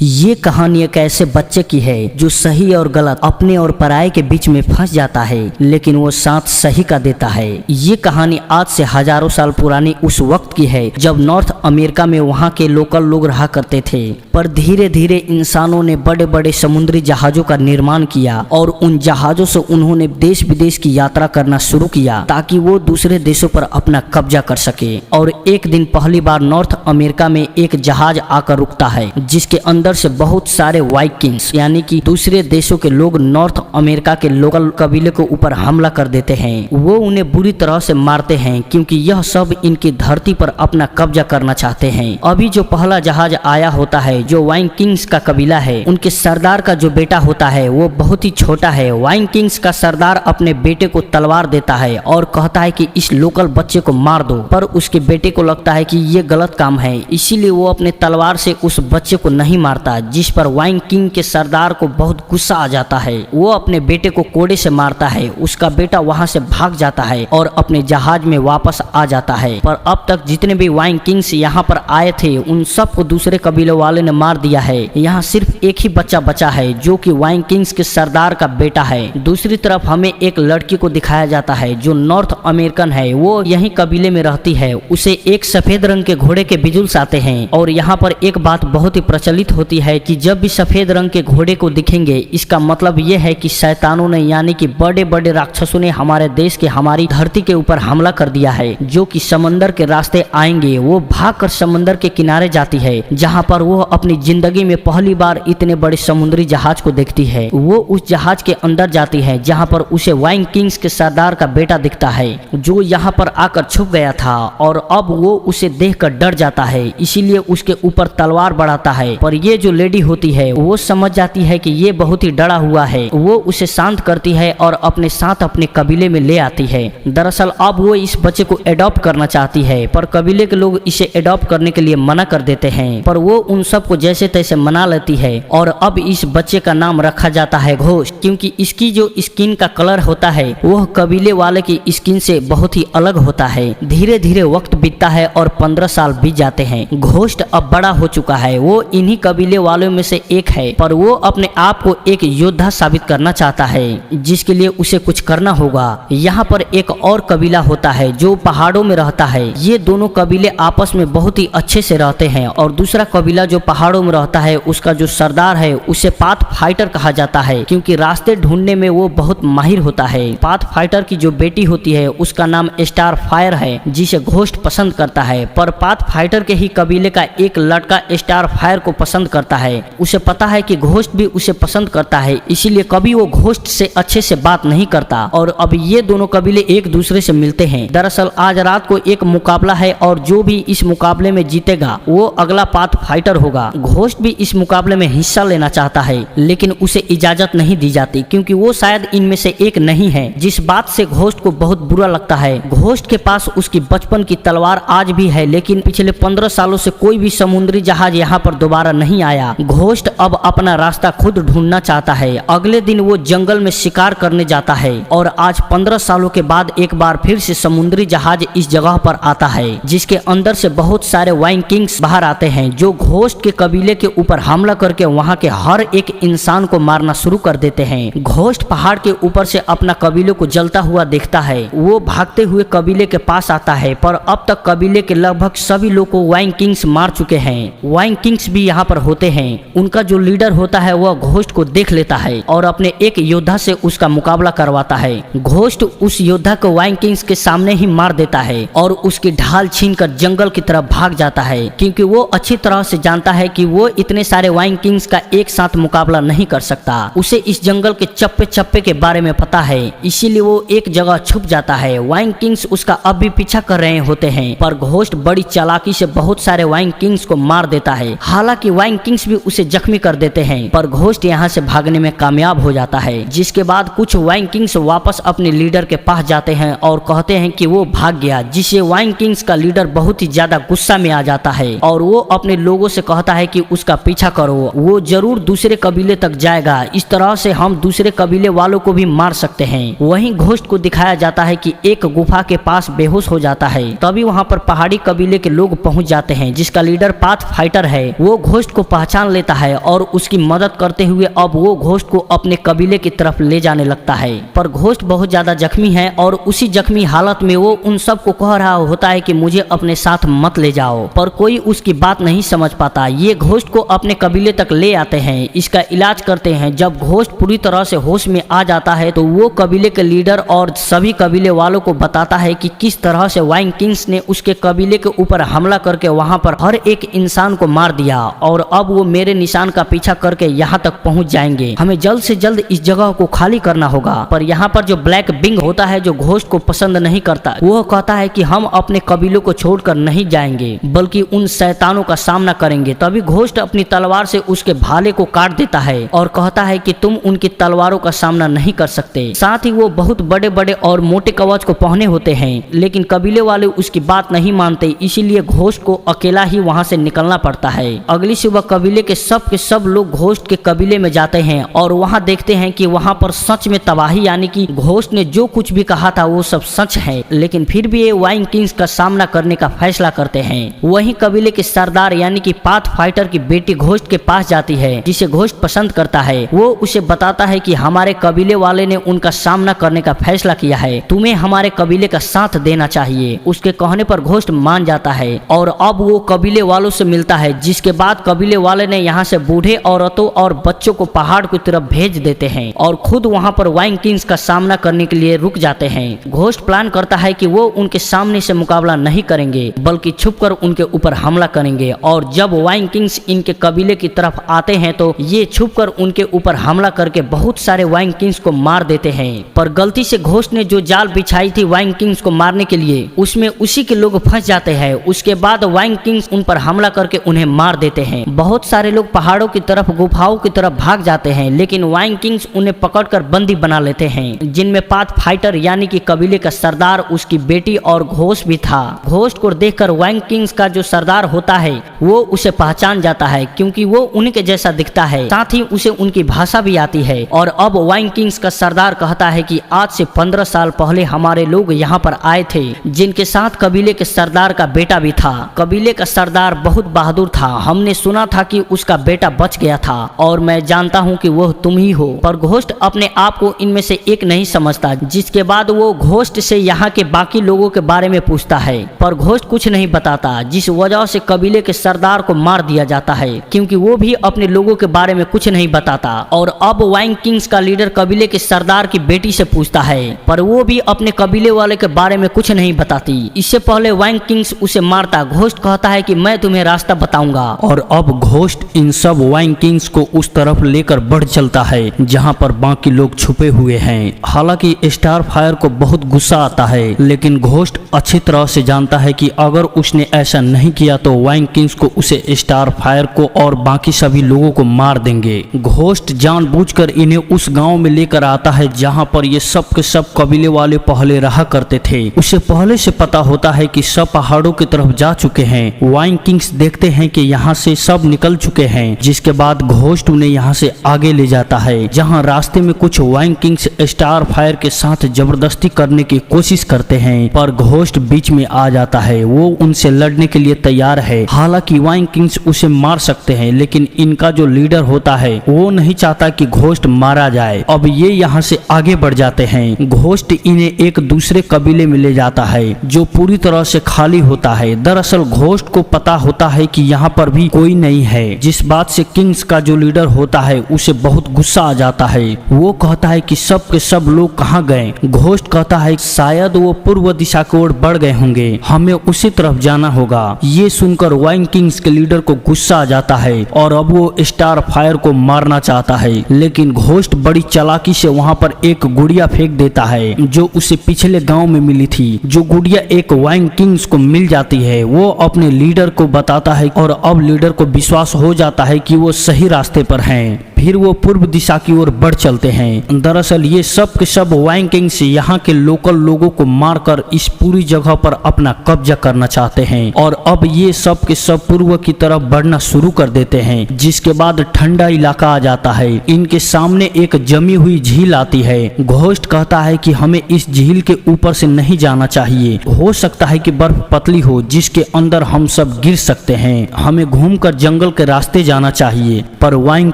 ये कहानी एक ऐसे बच्चे की है जो सही और गलत, अपने और पराये के बीच में फंस जाता है, लेकिन वो साथ सही का देता है। ये कहानी आज से हजारों साल पुरानी उस वक्त की है जब नॉर्थ अमेरिका में वहाँ के लोकल लोग रहा करते थे। पर धीरे धीरे इंसानों ने बड़े बड़े समुद्री जहाजों का निर्माण किया और उन जहाजों से उन्होंने देश विदेश की यात्रा करना शुरू किया ताकि वो दूसरे देशों पर अपना कब्जा कर सके। और एक दिन पहली बार नॉर्थ अमेरिका में एक जहाज आकर रुकता है जिसके अंदर से बहुत सारे वाइकिंग्स यानी कि दूसरे देशों के लोग नॉर्थ अमेरिका के लोकल कबीले के ऊपर हमला कर देते हैं। वो उन्हें बुरी तरह से मारते हैं क्योंकि यह सब इनकी धरती पर अपना कब्जा करना चाहते हैं। अभी जो पहला जहाज आया होता है जो वाइकिंग्स का कबीला है, उनके सरदार का जो बेटा होता है वो बहुत ही छोटा है। वाइकिंग्स का सरदार अपने बेटे को तलवार देता है और कहता है कि इस लोकल बच्चे को मार दो, पर उसके बेटे को लगता है कि ये गलत काम है, इसीलिए वो अपने तलवार से उस बच्चे को नहीं मारता, जिस पर वाइकिंग के सरदार को बहुत गुस्सा आ जाता है। वो अपने बेटे को कोड़े से मारता है। उसका बेटा वहां से भाग जाता है और अपने जहाज में वापस आ जाता है। पर अब तक जितने भी वाइकिंग्स यहाँ पर आए थे उन सबको दूसरे कबीले वाले ने मार दिया है। यहाँ सिर्फ एक ही बच्चा बचा है जो कि वाइकिंग्स के सरदार का बेटा है। दूसरी तरफ हमें एक लड़की को दिखाया जाता है जो नॉर्थ अमेरिकन है। वो यही कबीले में रहती है। उसे एक सफेद रंग के घोड़े के बिजुल्स आते हैं और यहाँ पर एक बात बहुत ही प्रचलित होती है कि जब भी सफेद रंग के घोड़े को दिखेंगे इसका मतलब यह है कि शैतानों ने यानी कि बड़े बड़े राक्षसों ने हमारे देश के, हमारी धरती के ऊपर हमला कर दिया है, जो कि समंदर के रास्ते आएंगे। वो भागकर समंदर के किनारे जाती है जहाँ पर वो अपनी जिंदगी में पहली बार इतने बड़े समुद्री जहाज को देखती है। वो उस जहाज के अंदर जाती है जहाँ पर उसे वाइकिंग्स के सरदार का बेटा दिखता है जो यहाँ पर आकर छुप गया था और अब वो उसे देखकर डर जाता है, इसीलिए उसके ऊपर तलवार बढ़ाता है। पर ये जो लेडी होती है वो समझ जाती है कि ये बहुत ही डरा हुआ है। वो उसे शांत करती है और अपने साथ अपने कबीले में ले आती है। दरअसल अब वो इस बच्चे को एडॉप्ट करना चाहती है, पर कबीले के लोग इसे एडॉप्ट करने के लिए मना कर देते हैं। पर वो उन सबको जैसे तैसे मना लेती है और अब इस बच्चे का नाम रखा जाता है घोस्ट, क्योंकि इसकी जो स्किन का कलर होता है वह कबीले वाले की स्किन से बहुत ही अलग होता है। धीरे धीरे वक्त बीतता है और 15 साल बीत जाते हैं। घोस्ट अब बड़ा हो चुका है। वो इन्हीं कबीले वालों में से एक है, पर वो अपने आप को एक योद्धा साबित करना चाहता है जिसके लिए उसे कुछ करना होगा। यहाँ पर एक और कबीला होता है जो पहाड़ों में रहता है। ये दोनों कबीले आपस में बहुत ही अच्छे से रहते हैं और दूसरा कबीला जो पहाड़ों में रहता है उसका जो सरदार है उसे पाथ फाइटर कहा जाता है, क्योंकि रास्ते ढूंढने में वो बहुत माहिर होता है। पाथ फाइटर की जो बेटी होती है उसका नाम स्टार फायर है जिसे घोस्ट पसंद करता है। पर पाथ फाइटर के ही कबीले का एक लड़का स्टार फायर को पसंद करता है। उसे पता है कि घोस्ट भी उसे पसंद करता है, इसीलिए कभी वो घोस्ट से अच्छे से बात नहीं करता और अब ये दोनों कबीले एक दूसरे से मिलते हैं। दरअसल आज रात को एक मुकाबला है और जो भी इस मुकाबले में जीतेगा वो अगला पाथ फाइटर होगा। घोस्ट भी इस मुकाबले में हिस्सा लेना चाहता है लेकिन उसे इजाजत नहीं दी जाती क्योंकि वो शायद इनमें से एक नहीं है, जिस बात से घोस्ट को बहुत बुरा लगता है। घोस्ट के पास उसकी बचपन की तलवार आज भी है, लेकिन पिछले 15 सालों से कोई भी समुद्री जहाज यहाँ पर दोबारा नहीं आया। घोस्ट अब अपना रास्ता खुद ढूंढना चाहता है। अगले दिन वो जंगल में शिकार करने जाता है और आज 15 सालों के बाद एक बार फिर से समुद्री जहाज इस जगह पर आता है जिसके अंदर से बहुत सारे वाइकिंग्स बाहर आते हैं जो घोस्ट के कबीले के ऊपर हमला करके वहाँ के हर एक इंसान को मारना शुरू कर देते हैं। घोस्ट पहाड़ के ऊपर से अपना कबीले को जलता हुआ देखता है। वो भागते हुए कबीले के पास आता है, पर अब तक कबीले के लगभग सभी लोग को वाइकिंग्स मार चुके हैं। वाइकिंग्स भी यहाँ पर होते हैं। उनका जो लीडर होता है वह घोस्ट को देख लेता है और अपने एक योद्धा से उसका मुकाबला करवाता है। घोस्ट उस योद्धा को वाइकिंग्स के सामने ही मार देता है और उसकी ढाल छीनकर जंगल की तरफ भाग जाता है, क्योंकि वो अच्छी तरह से जानता है कि वो इतने सारे वाइकिंग्स का एक साथ मुकाबला नहीं कर सकता। उसे इस जंगल के चप्पे चप्पे के बारे में पता है, इसीलिए वो एक जगह छुप जाता है। वाइकिंग्स उसका अब भी पीछा कर रहे होते हैं, पर घोस्ट बड़ी चालाकी से बहुत सारे वाइकिंग्स को मार देता है। हालांकि वाइकिंग्स भी उसे जख्मी कर देते हैं, पर घोस्ट यहाँ से भागने में कामयाब हो जाता है। जिसके बाद कुछ वाइकिंग्स वापस अपने लीडर के पास जाते हैं और कहते हैं कि वो भाग गया, जिससे वाइकिंग्स का लीडर बहुत ही ज्यादा गुस्सा में आ जाता है और वो अपने लोगों से कहता है कि उसका पीछा करो, वो जरूर दूसरे कबीले तक जाएगा, इस तरह से हम दूसरे कबीले वालों को भी मार सकते हैं। वहीं घोस्ट को दिखाया जाता है कि एक गुफा के पास बेहोश हो जाता है। तभी वहाँ पर पहाड़ी कबीले के लोग पहुँच जाते हैं जिसका लीडर पाथ फाइटर है। वो घोस्ट को पहचान लेता है और उसकी मदद करते हुए अब वो घोस्ट को अपने कबीले की तरफ ले जाने लगता है। पर घोस्ट बहुत ज्यादा जख्मी है और उसी जख्मी हालत में वो उन सबको कह रहा होता है कि मुझे अपने साथ मत ले जाओ, पर कोई उसकी बात नहीं समझ पाता। ये घोस्ट को अपने कबीले तक ले आते हैं, इसका इलाज करते हैं। जब घोस्ट पूरी तरह से होश में आ जाता है तो वो कबीले के लीडर और सभी कबीले वालों को बताता है कि किस तरह से वाइंग किंग्स ने उसके कबीले के ऊपर हमला करके वहां पर हर एक इंसान को मार दिया और अब वो मेरे निशान का पीछा करके यहाँ तक पहुंच जाएंगे। हमें जल्द से जल्द इस जगह को खाली करना होगा। पर यहाँ पर जो ब्लैक बिंग होता है, जो घोस्ट को पसंद नहीं करता, वो कहता है कि हम अपने कबीलों को छोड़कर नहीं जाएंगे बल्कि उन शैतानों का सामना करेंगे। तभी घोस्ट अपनी तलवार से उसके भाले को काट देता है और कहता है कि तुम उनकी तलवारों का सामना नहीं कर सकते। साथ ही वो बहुत बड़े बड़े और मोटे कवच को पहने होते हैं, लेकिन कबीले वाले उसकी बात नहीं मानते, इसीलिए घोस्ट को अकेला ही वहां से निकलना पड़ता है। अगली सुबह कबीले के सब लोग घोस्ट के कबीले में जाते हैं और वहां देखते हैं कि वहां पर सच में तबाही, यानी कि घोस्ट ने जो कुछ भी कहा था वो सब सच है। लेकिन फिर भी ये वाइंग किंग्स का सामना करने का फैसला करते हैं। वहीं कबीले के सरदार यानी कि पाथ फाइटर की बेटी घोस्ट के पास जाती है, जिसे घोस्ट पसंद करता है। वो उसे बताता है कि हमारे कबीले वाले ने उनका सामना करने का फैसला किया है, तुम्हें हमारे कबीले का साथ देना चाहिए। उसके कहने पर घोस्ट मान जाता है और अब वो कबीले वालों से मिलता है, जिसके बाद कबीले वाले ने यहाँ से बूढ़े, औरतों और बच्चों को पहाड़ की तरफ भेज देते हैं और खुद वहाँ पर वाइंग किंग्स का सामना करने के लिए रुक जाते हैं। घोस्ट प्लान करता है कि वो उनके सामने से मुकाबला नहीं करेंगे बल्कि छुपकर उनके ऊपर हमला करेंगे और जब वाइंग किंग्स इनके कबीले की तरफ आते हैं तो ये छुपकर उनके ऊपर हमला करके बहुत सारे वाइंग किंग्स को मार देते हैं। पर गलती से घोस्ट ने जो जाल बिछाई थी वाइंग किंग्स को मारने के लिए, उसमें उसी के लोग फंस जाते हैं। उसके बाद वाइंग किंग्स उन पर हमला करके उन्हें मार देते हैं। बहुत सारे लोग पहाड़ों की तरफ, गुफाओं की तरफ भाग जाते हैं, लेकिन वाइंग किंग्स उन्हें पकड़कर बंदी बना लेते हैं, जिनमें पाथ फाइटर यानी कि कबीले का सरदार, उसकी बेटी और घोस्ट भी था। घोस्ट को देखकर वाइंग किंग्स का जो सरदार होता है वो उसे पहचान जाता है, क्योंकि वो उन्हीं के जैसा दिखता है, साथ ही उसे उनकी भाषा भी आती है। और अब वाइंग किंग्स का सरदार कहता है कि आज से 15 साल पहले हमारे लोग यहाँ पर आए थे, जिनके साथ कबीले के सरदार का बेटा भी था। कबीले का सरदार बहुत बहादुर था, हमने सुना था कि उसका बेटा बच गया था और मैं जानता हूँ कि वह तुम ही हो। पर घोस्ट अपने आप को इनमें से एक नहीं समझता, जिसके बाद वो घोस्ट से यहाँ के बाकी लोगों के बारे में पूछता है, पर घोस्ट कुछ नहीं बताता, जिस वजह से कबीले के सरदार को मार दिया जाता है, क्योंकि वो भी अपने लोगों के बारे में कुछ नहीं बताता। और अब वाइंग किंग्स का लीडर कबीले के सरदार की बेटी से पूछता है, पर वो भी अपने कबीले वाले के बारे में कुछ नहीं बताती। इससे पहले वाइंग किंग्स उसे मारता, घोस्ट कहता है कि मैं तुम्हें रास्ता बताऊंगा। और अब घोस्ट इन सब वाइंग किंग्स को उस तरफ लेकर बढ़ चलता है जहां पर बाकी लोग छुपे हुए हैं। हालांकि स्टार फायर को बहुत गुस्सा आता है, लेकिन घोस्ट अच्छी तरह से जानता है कि अगर उसने ऐसा नहीं किया तो वाइंग किंग्स को, उसे, स्टार फायर को और बाकी सभी लोगों को मार देंगे। घोस्ट जानबूझकर इन्हें उस गांव में लेकर आता है जहां पर ये सब के सब कबीले वाले पहले रहा करते थे। उसे पहले से पता होता है कि सब पहाड़ों की तरफ जा चुके हैं। वाइंग किंग्स देखते हैं कि यहाँ से सब निकल चुके हैं, जिसके बाद घोस्ट उन्हें यहाँ से आगे ले जाता है, जहाँ रास्ते में कुछ वाइंग किंग्स स्टार फायर के साथ जबरदस्ती करने की कोशिश करते हैं, पर घोस्ट बीच में आ जाता है। वो उनसे लड़ने के लिए तैयार है। हालांकि वाइंग किंग्स उसे मार सकते हैं, लेकिन इनका जो लीडर होता है वो नहीं चाहता कि घोस्ट मारा जाए। अब ये यहाँ से आगे बढ़ जाते हैं। घोस्ट इन्हें एक दूसरे कबीले में ले जाता है जो पूरी तरह से खाली होता है। दरअसल घोस्ट को पता होता है कि यहाँ पर भी कोई नहीं है, जिस बात से किंग्स का जो लीडर होता है उसे बहुत गुस्सा आ जाता है। वो कहता है कि सब के सब लोग कहाँ गए। घोस्ट कहता है शायद वो पूर्व दिशा की ओर बढ़ गए होंगे, हमें उसी तरफ जाना होगा। ये सुनकर वाइंग किंग्स के लीडर को गुस्सा आ जाता है और अब वो स्टार फायर को मारना चाहता है, लेकिन घोस्ट बड़ी चालाकी से वहाँ पर एक गुड़िया फेंक देता है जो उसे पिछले गांव में मिली थी। जो गुड़िया एक वाइंग किंग्स को मिल जाती है, वो अपने लीडर को बताता है और अब लीडर को विश्वास हो जाता है कि वो सही रास्ते पर हैं। फिर वो पूर्व दिशा की ओर बढ़ चलते हैं। दरअसल ये सब के सब वाइंग किंग्स यहाँ के लोकल लोगों को मारकर इस पूरी जगह पर अपना कब्जा करना चाहते हैं और अब ये सब के सब पूर्व की तरफ बढ़ना शुरू कर देते हैं। जिसके बाद ठंडा इलाका आ जाता है। इनके सामने एक जमी हुई झील आती है। घोस्ट कहता है कि हमें इस झील के ऊपर से नहीं जाना चाहिए, हो सकता है कि बर्फ पतली हो जिसके अंदर हम सब गिर सकते हैं, हमें घूमकर जंगल के रास्ते जाना चाहिए। पर वाइंग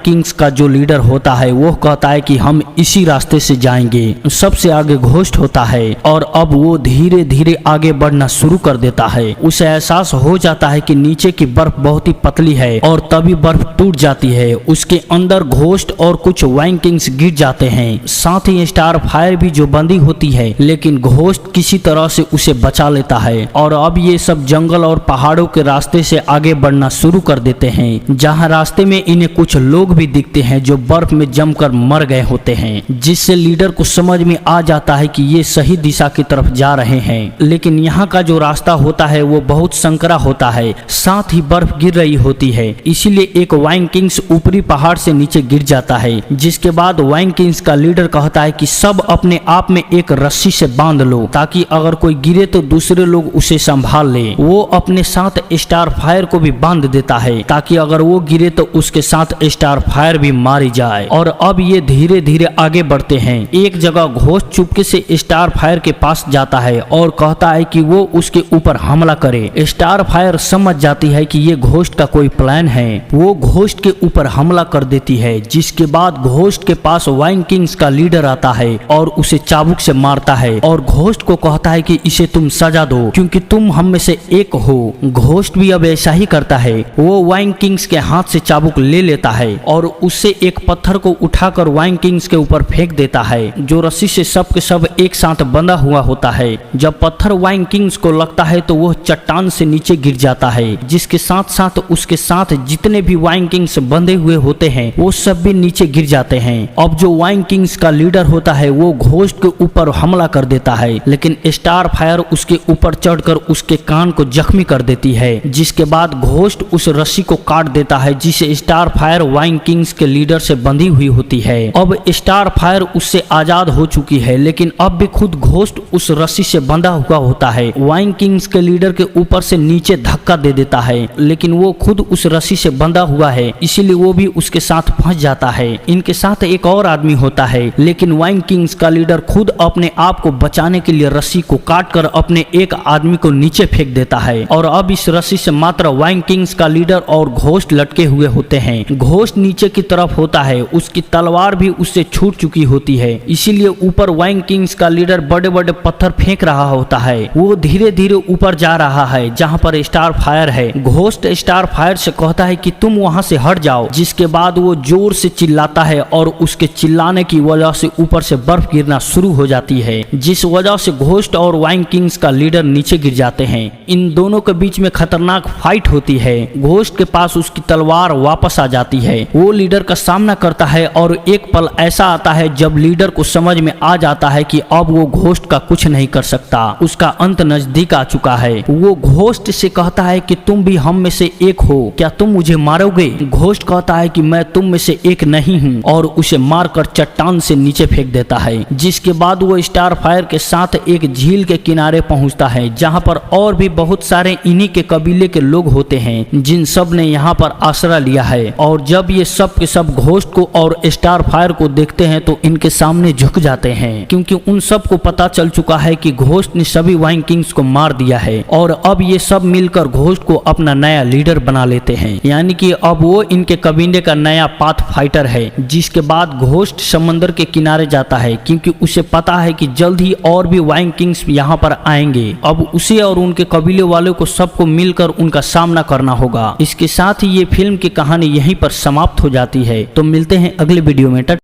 किंग्स का जो लीडर होता है वो कहता है कि हम इसी रास्ते से जाएंगे। सबसे आगे घोस्ट होता है और अब वो धीरे धीरे आगे बढ़ना शुरू कर देता है। उसे एहसास हो जाता है कि नीचे की बर्फ बहुत ही पतली है और तभी बर्फ टूट जाती है। उसके अंदर घोस्ट और कुछ वाइंग किंग्स गिर जाते हैं, साथ ही स्टार फायर भी जो बंदी होती है, लेकिन घोस्ट किसी तरह से उसे बचा लेता है और अब ये सब जंगल और पहाड़ों के रास्ते से आगे बढ़ना शुरू कर देते हैं, जहाँ रास्ते में इन्हें कुछ लोग भी दिखते हैं जो बर्फ में जमकर मर गए होते हैं, जिससे लीडर को समझ में आ जाता है कि ये सही दिशा की तरफ जा रहे हैं। लेकिन यहाँ का जो रास्ता होता है वो बहुत संकरा होता है, साथ ही बर्फ गिर रही होती है, इसीलिए एक वाइंग किंग्स ऊपरी पहाड़ से नीचे गिर जाता है। जिसके बाद वाइंग किंग्स का लीडर कहता है कि सब अपने आप में एक रस्सी से बांध लो ताकि अगर कोई गिरे तो दूसरे लोग उसे संभाल ले। वो अपने साथ स्टार फायर को भी बांध देता है ताकि अगर वो गिरे तो उसके साथ स्टार फायर भी मारी जाए। और अब ये धीरे धीरे आगे बढ़ते हैं। एक जगह घोस्ट चुपके से स्टार फायर के पास जाता है और कहता है कि वो उसके ऊपर हमला करे। स्टार फायर समझ जाती है कि ये घोस्ट का कोई प्लान है, वो घोस्ट के ऊपर हमला कर देती है। जिसके बाद घोस्ट के पास वाइंग किंग्स का लीडर आता है और उसे चाबुक से मारता है और घोस्ट को कहता है कि इसे तुम सजा दो क्योंकि तुम हम में से एक हो। घोस्ट भी अब ऐसा ही करता है, वो वाइंग किंग्स के हाथ से चाबुक ले लेता है और उससे एक पत्थर को उठाकर वाइंग किंग्स के ऊपर फेंक देता है, जो रस्सी से सब के सब एक साथ बंधा हुआ होता है। जब पत्थर वाइंग किंग्स को लगता है तो वो चट्टान से नीचे गिर जाता है, जिसके साथ साथ उसके साथ जितने भी वाइंग किंग्स बंधे हुए होते हैं वो सब भी नीचे गिर जाते हैं। अब जो वाइंग किंग्स का लीडर होता है वो घोस्ट के ऊपर हमला कर देता है, लेकिन स्टार फायर उसके ऊपर चढ़कर उसके कान को जख्मी कर देती है। जिसके बाद घोस्ट उस रस्सी को काट देता है जिसे स्टार फायर वाइंग किंग्स के लीडर से बंधी हुई होती है। अब स्टार फायर उससे आजाद हो चुकी है, लेकिन अब भी खुद घोस्ट उस रस्सी से बंधा हुआ होता है। वाइंग किंग्स के लीडर के ऊपर से नीचे धक्का दे देता है, लेकिन वो खुद उस रस्सी से बंधा हुआ है, इसीलिए वो भी उसके साथ फंस जाता है। इनके साथ एक और आदमी होता है, लेकिन वाइंग किंग्स का लीडर खुद अपने आप को बचाने के लिए रस्सी को काटकर अपने एक आदमी को नीचे फेंक देता है और अब इस रस्सी से मात्र वाइंग किंग्स का लीडर और घोस्ट लटके हुए होते हैं। घोस्ट नीचे की तरफ होता है, उसकी तलवार भी उससे छूट चुकी होती है, इसीलिए ऊपर वाइंग किंग्स का लीडर बड़े बड़े पत्थर फेंक रहा होता है। वो धीरे धीरे ऊपर जा रहा है जहाँ पर स्टार फायर है। घोस्ट स्टार फायर से कहता है कि तुम वहाँ से हट जाओ। जिसके बाद वो जोर से चिल्लाता है और उसके चिल्लाने की वजह से ऊपर से बर्फ गिरना शुरू हो जाती है, जिस वजह से घोस्ट और वाइंग किंग्स का लीडर नीचे गिर जाते हैं। इन दोनों के बीच में खतरनाक फाइट होती है। घोस्ट के पास उसकी तलवार वापस आ जाती है, वो लीडर का सामना करता है और एक पल ऐसा आता है जब लीडर को समझ में आ जाता है कि अब वो घोस्ट का कुछ नहीं कर सकता, उसका अंत नजदीक आ चुका है। वो घोस्ट से कहता है कि तुम भी हम में से एक हो, क्या तुम मुझे मारोगे? घोस्ट कहता है कि मैं तुम में से एक नहीं हूँ और उसे मारकर चट्टान से नीचे फेंक देता है। जिसके बाद वो स्टार फायर के साथ एक झील के किनारे पहुंचता है जहां पर और भी बहुत सारे इन्हीं के कबीले के लोग होते हैं, जिन सब ने यहाँ पर आसरा लिया है। और जब ये सब के सब घोस्ट को और स्टार फायर को देखते हैं तो इनके सामने झुक जाते हैं, क्योंकि उन सब को पता चल चुका है कि घोस्ट ने सभी वाइंग किंग्स को मार दिया है और अब ये सब मिलकर घोस्ट को अपना नया लीडर बना लेते हैं, यानी कि अब वो इनके कबीले का नया पाथ फाइटर है। जिसके बाद घोस्ट समंदर के किनारे जाता है, क्योंकि उसे पता है कि जल्द ही और भी वाइंग किंग्स यहाँ पर आएंगे। अब उसे और उनके कबीले वालों को सबको मिलकर उनका सामना करना होगा। इसके साथ ही ये फिल्म की कहानी यहीं पर समाप्त हो जाती है। तो मिलते हैं अगले वीडियो में।